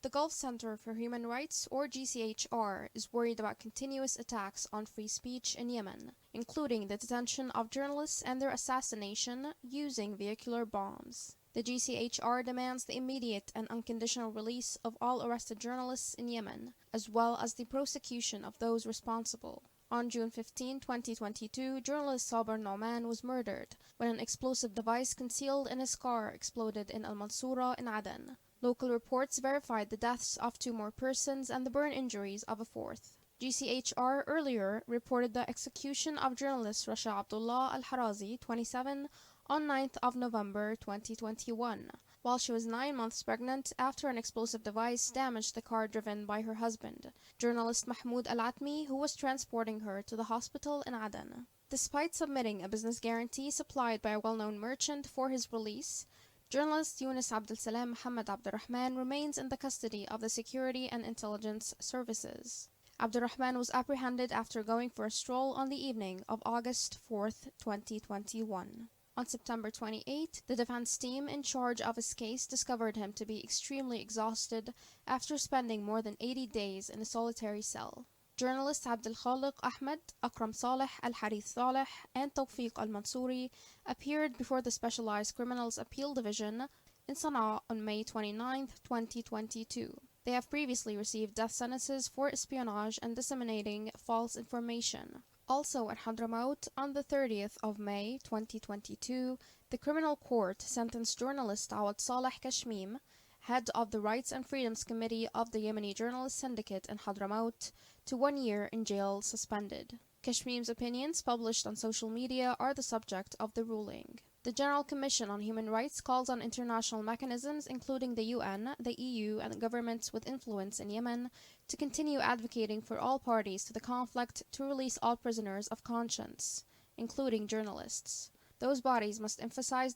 The Gulf Center for Human Rights, or GCHR, is worried about continuous attacks on free speech in Yemen, including the detention of journalists and their assassination using vehicular bombs. The GCHR demands the immediate and unconditional release of all arrested journalists in Yemen, as well as the prosecution of those responsible. On June 15, 2022, journalist Saber Noman was murdered when an explosive device concealed in his car exploded in Al-Mansura in Aden. Local reports verified the deaths of 2 more persons and the burn injuries of a 4th. GCHR earlier reported the execution of journalist Rasha Abdullah Al-Harazi, 27, on 9th of November 2021, while she was 9 months pregnant after an explosive device damaged the car driven by her husband, journalist Mahmoud Al-Atmi, who was transporting her to the hospital in Aden. Despite submitting a business guarantee supplied by a well-known merchant for his release, journalist Yunus Abdel Salam Mohammed Abdurrahman remains in the custody of the Security and Intelligence Services. Abdurrahman was apprehended after going for a stroll on the evening of August 4, 2021. On September 28, the defense team in charge of his case discovered him to be extremely exhausted after spending more than 80 days in a solitary cell. Journalists Abdel Khaliq Ahmed, Akram Saleh, Al-Harith Saleh, and Tawfiq Al-Mansouri appeared before the Specialized Criminals Appeal Division in Sana'a on May 29, 2022. They have previously received death sentences for espionage and disseminating false information. Also at Hadramaut, on the 30th of May 2022, the criminal court sentenced journalist Awad Saleh Kashmim, head of the Rights and Freedoms Committee of the Yemeni Journalist Syndicate in Hadramaut, to 1 year in jail suspended. Kashmim's opinions published on social media are the subject of the ruling. The General Commission on Human Rights calls on international mechanisms, including the UN, the EU, and governments with influence in Yemen, to continue advocating for all parties to the conflict to release all prisoners of conscience, including journalists. Those bodies must emphasize